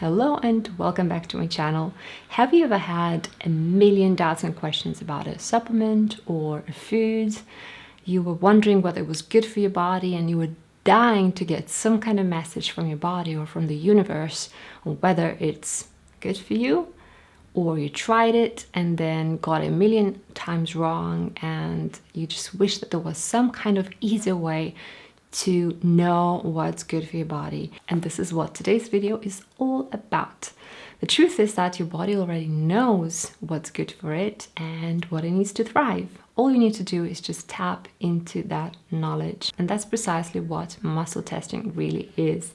Hello and welcome back to my channel. Have you ever had a million doubts and questions about a supplement or a food? You were wondering whether it was good for your body and you were dying to get some kind of message from your body or from the universe on whether it's good for you, or you tried it and then got a million times wrong and you just wish that there was some kind of easier way to know what's good for your body. And this is what today's video is all about. The truth is that your body already knows what's good for it and what it needs to thrive. All you need to do is just tap into that knowledge. And that's precisely what muscle testing really is.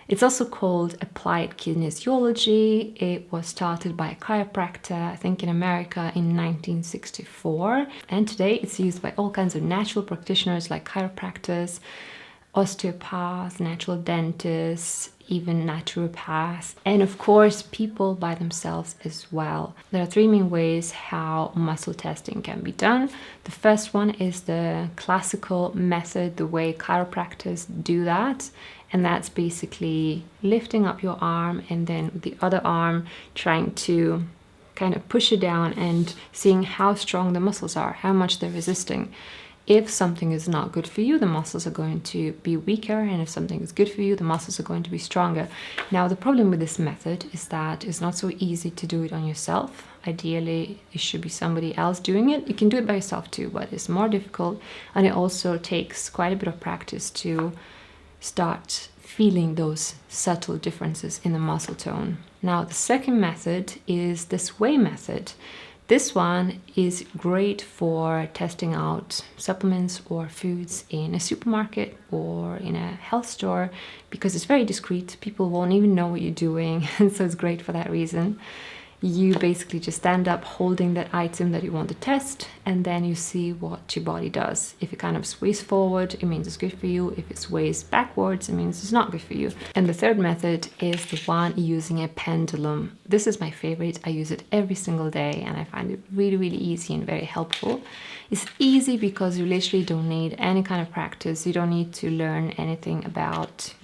It's also called applied kinesiology. It was started by a chiropractor, I think in America in 1964. And today it's used by all kinds of natural practitioners like chiropractors, osteopaths, natural dentists, even naturopaths, and of course people by themselves as well. There are three main ways how muscle testing can be done. The first one is the classical method, the way chiropractors do that. And that's basically lifting up your arm and then with the other arm trying to kind of push it down and seeing how strong the muscles are, how much they're resisting. If something is not good for you, the muscles are going to be weaker, and if something is good for you, the muscles are going to be stronger. Now, the problem with this method is that it's not so easy to do it on yourself. Ideally, it should be somebody else doing it. You can do it by yourself too, but it's more difficult, and it also takes quite a bit of practice to start feeling those subtle differences in the muscle tone. Now, the second method is the sway method. This one is great for testing out supplements or foods in a supermarket or in a health store because it's very discreet. People won't even know what you're doing, and so it's great for that reason. You basically just stand up holding that item that you want to test, and then you see what your body does. If it kind of sways forward, it means it's good for you. If it sways backwards, it means it's not good for you. And the third method is the one using a pendulum. This is my favorite. I use it every single day, and I find it really, really easy and very helpful. It's easy because you literally don't need any kind of practice. You don't need to learn anything about,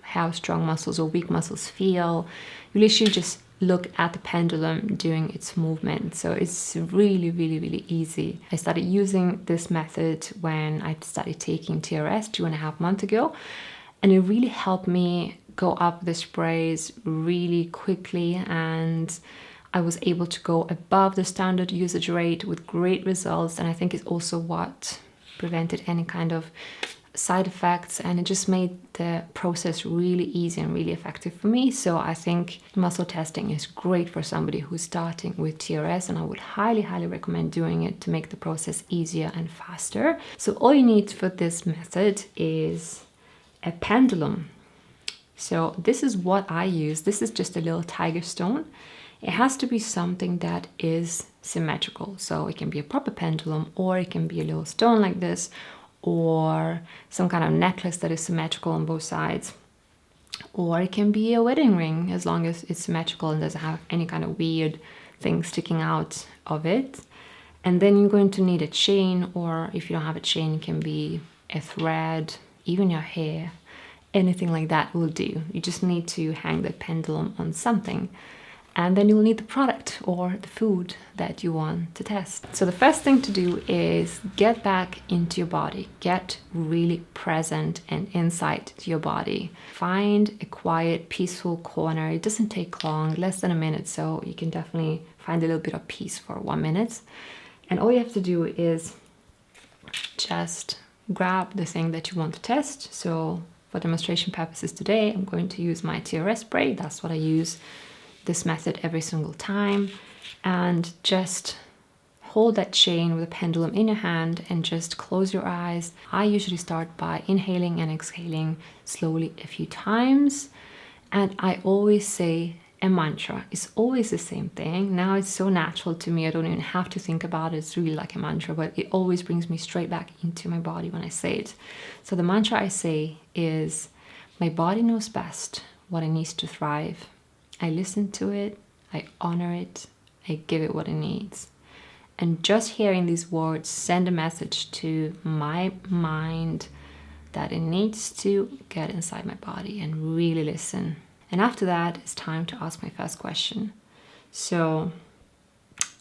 how strong muscles or weak muscles feel. You literally just look at the pendulum doing its movement. So it's really, really, really easy. I started using this method when I started taking TRS 2.5 months ago, and it really helped me go up the sprays really quickly, and I was able to go above the standard usage rate with great results. And I think it's also what prevented any kind of side effects, and it just made the process really easy and really effective for me. So I think muscle testing is great for somebody who's starting with TRS, and I would highly, highly recommend doing it to make the process easier and faster. So all you need for this method is a pendulum. So this is what I use. This is just a little tiger stone. It has to be something that is symmetrical. So it can be a proper pendulum, or it can be a little stone like this, or some kind of necklace that is symmetrical on both sides, or it can be a wedding ring as long as it's symmetrical and doesn't have any kind of weird thing sticking out of it. And then you're going to need a chain, or if you don't have a chain, it can be a thread, even your hair, anything like that will do. You just need to hang the pendulum on something. And then you'll need the product or the food that you want to test. So the first thing to do is get back into your body. Get really present and inside to your body. Find a quiet, peaceful corner. It doesn't take long, less than a minute, so you can definitely find a little bit of peace for 1 minute. And all you have to do is just grab the thing that you want to test. So for demonstration purposes today, I'm going to use my TRS spray. That's what I use this method every single time, and just hold that chain with a pendulum in your hand and just close your eyes. I usually start by inhaling and exhaling slowly a few times, and I always say a mantra. It's always the same thing. Now it's so natural to me, I don't even have to think about it. It's really like a mantra, but it always brings me straight back into my body when I say it. So the mantra I say is, my body knows best what it needs to thrive. I listen to it, I honor it, I give it what it needs. And just hearing these words send a message to my mind that it needs to get inside my body and really listen And after that, it's time to ask my first question. So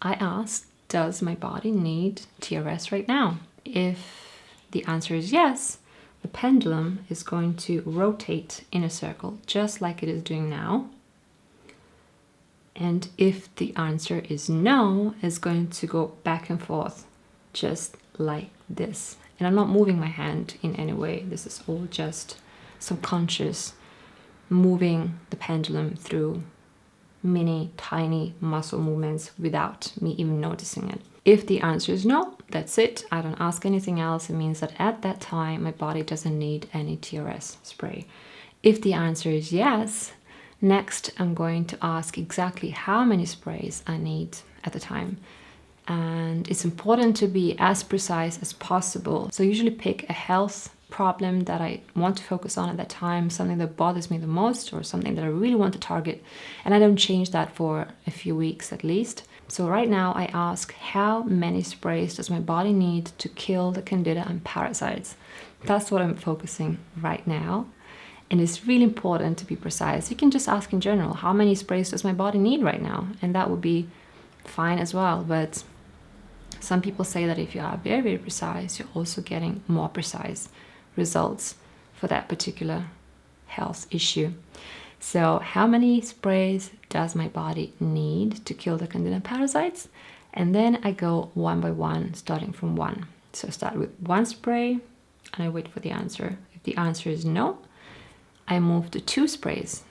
I asked, does my body need TRS right now? If the answer is yes, the pendulum is going to rotate in a circle just like it is doing now. And if the answer is no, it's going to go back and forth just like this. And I'm not moving my hand in any way. This is all just subconscious moving the pendulum through mini tiny muscle movements without me even noticing it. If the answer is no, that's it. I don't ask anything else. It means that at that time my body doesn't need any TRS spray. If the answer is yes, next I'm going to ask exactly how many sprays I need at the time. And it's important to be as precise as possible. So I usually pick a health problem that I want to focus on at that time, something that bothers me the most or something that I really want to target, and I don't change that for a few weeks at least. So right now I ask, how many sprays does my body need to kill the candida and parasites? That's what I'm focusing right now, and it's really important to be precise. You can just ask in general, how many sprays does my body need right now? And that would be fine as well, but some people say that if you are very, very precise, you're also getting more precise results for that particular health issue. So how many sprays does my body need to kill the candida parasites? And then I go one by one, starting from 1. So I start with 1 spray and I wait for the answer. If the answer is no, I move to 2 sprays.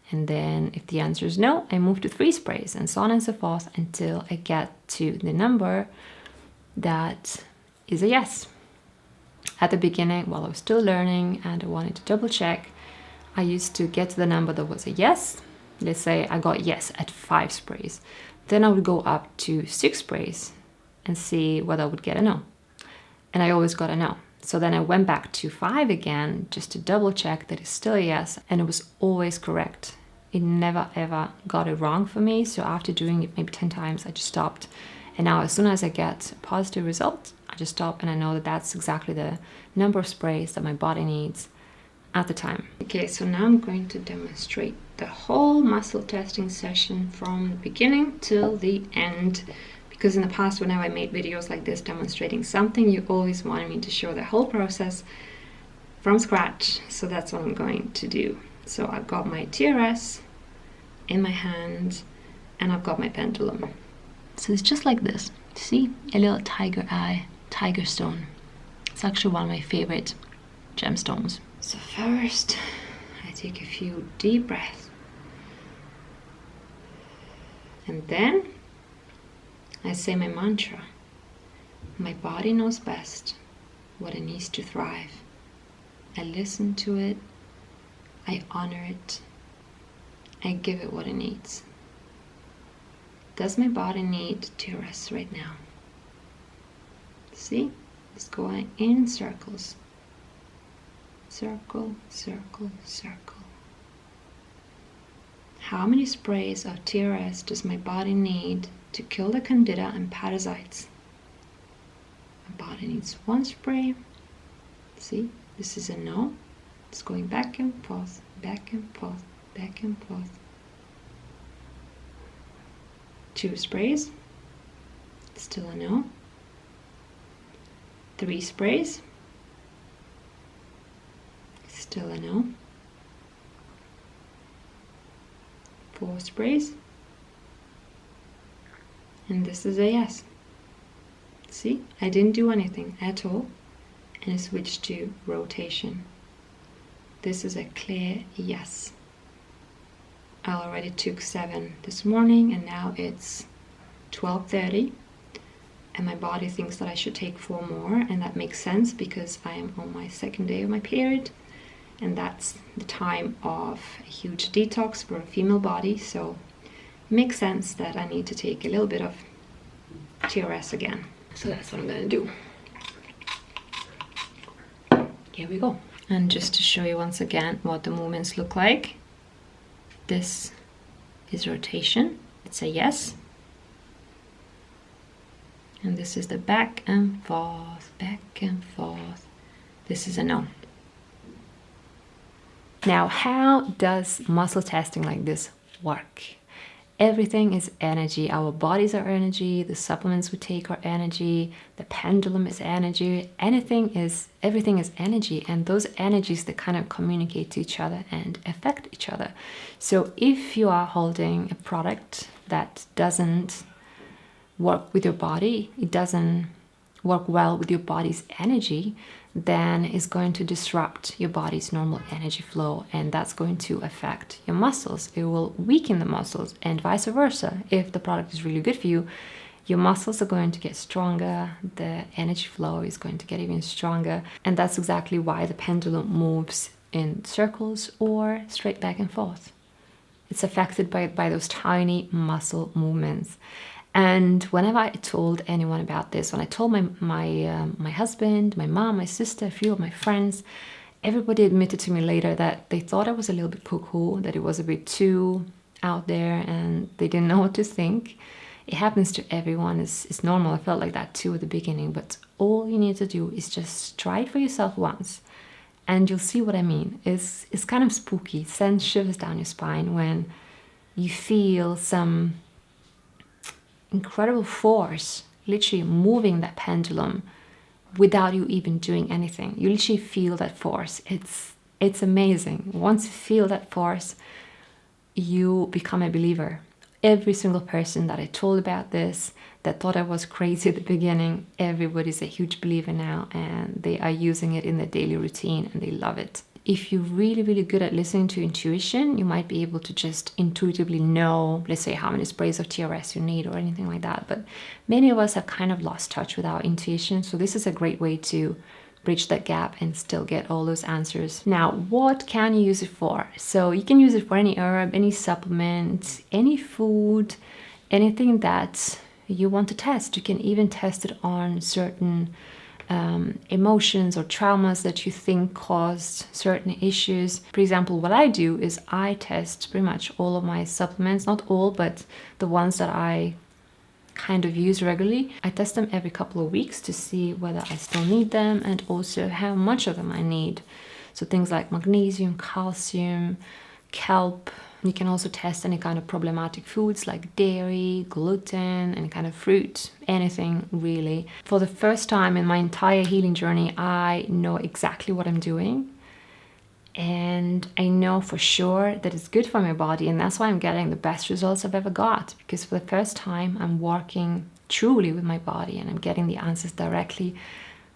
And then if the answer is no, I move to 3 sprays, and so on and so forth until I get to the number that is a yes. At the beginning, while I was still learning and I wanted to double check, I used to get to the number that was a yes. Let's say I got yes at 5 sprays. Then I would go up to 6 sprays and see whether I would get a no. And I always got a no. So then I went back to 5 again just to double check that it's still a yes, and it was always correct. It never ever got it wrong for me. So after doing it maybe 10 times, I just stopped. And now as soon as I get a positive result, I just stop, and I know that that's exactly the number of sprays that my body needs at the time. Okay, so now I'm going to demonstrate the whole muscle testing session from the beginning till the end. Because in the past, whenever I made videos like this demonstrating something, you always wanted me to show the whole process from scratch. So that's what I'm going to do. So I've got my TRS in my hand and I've got my pendulum. So it's just like this. See, a little tiger eye, tiger stone. It's actually one of my favorite gemstones. So first, I take a few deep breaths. And then I say my mantra. My body knows best what it needs to thrive. I listen to it. I honor it. I give it what it needs. Does my body need TRS right now? See? It's going in circles. Circle, circle, circle. How many sprays of TRS does my body need to kill the candida and parasites? My body needs 1 spray. See? This is a no. It's going back and forth, back and forth, back and forth. 2 sprays, still a no. 3 sprays, still a no. 4 sprays, and this is a yes. See, I didn't do anything at all, and I switched to rotation. This is a clear yes. I already took 7 this morning, and now it's 12:30, and my body thinks that I should take 4 more, and that makes sense because I am on my 2nd day of my period, and that's the time of a huge detox for a female body, so it makes sense that I need to take a little bit of TRS again. So that's what I'm gonna do. Here we go. And just to show you once again what the movements look like, this is rotation, it's a yes. And this is the back and forth, back and forth. This is a no. Now, how does muscle testing like this work? Everything is energy. Our bodies are energy, the supplements we take are energy, the pendulum is energy, everything is energy, and those energies, they kind of communicate to each other and affect each other. So if you are holding a product that doesn't work with your body, it doesn't work well with your body's energy, then it's going to disrupt your body's normal energy flow, and that's going to affect your muscles. It will weaken the muscles, and vice versa. If the product is really good for you, your muscles are going to get stronger, the energy flow is going to get even stronger, and that's exactly why the pendulum moves in circles or straight back and forth. It's affected by those tiny muscle movements. And whenever I told anyone about this, when I told my husband, my mom, my sister, a few of my friends, everybody admitted to me later that they thought I was a little bit cuckoo, that it was a bit too out there, and they didn't know what to think. It happens to everyone. It's normal. I felt like that too at the beginning, but all you need to do is just try it for yourself once, and you'll see what I mean. It's kind of spooky. It sends shivers down your spine when you feel some incredible force literally moving that pendulum without you even doing anything. You literally feel that force. It's amazing. Once you feel that force, you become a believer. Every single person that I told about this, that thought I was crazy at the beginning, everybody's a huge believer now, and they are using it in their daily routine and they love it. If you're really, really good at listening to intuition, you might be able to just intuitively know, let's say, how many sprays of TRS you need or anything like that. But many of us have kind of lost touch with our intuition. So this is a great way to bridge that gap and still get all those answers. Now, what can you use it for? So you can use it for any herb, any supplement, any food, anything that you want to test. You can even test it on certain emotions or traumas that you think caused certain issues. For example, what I do is I test pretty much all of my supplements, not all, but the ones that I kind of use regularly. I test them every couple of weeks to see whether I still need them and also how much of them I need. So things like magnesium, calcium, kelp. You can also test any kind of problematic foods like dairy, gluten, any kind of fruit, anything really. For the first time in my entire healing journey, I know exactly what I'm doing. And I know for sure that it's good for my body, and that's why I'm getting the best results I've ever got. Because for the first time, I'm working truly with my body and I'm getting the answers directly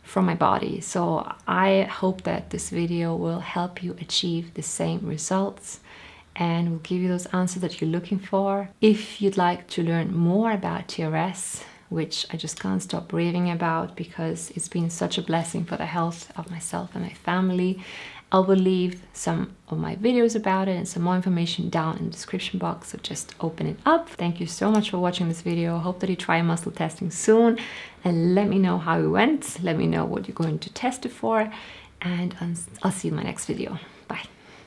from my body. So I hope that this video will help you achieve the same results and will give you those answers that you're looking for. If you'd like to learn more about TRS, which I just can't stop raving about because it's been such a blessing for the health of myself and my family, I will leave some of my videos about it and some more information down in the description box, so just open it up. Thank you so much for watching this video. I hope that you try muscle testing soon and let me know how it went. Let me know what you're going to test it for, and I'll see you in my next video.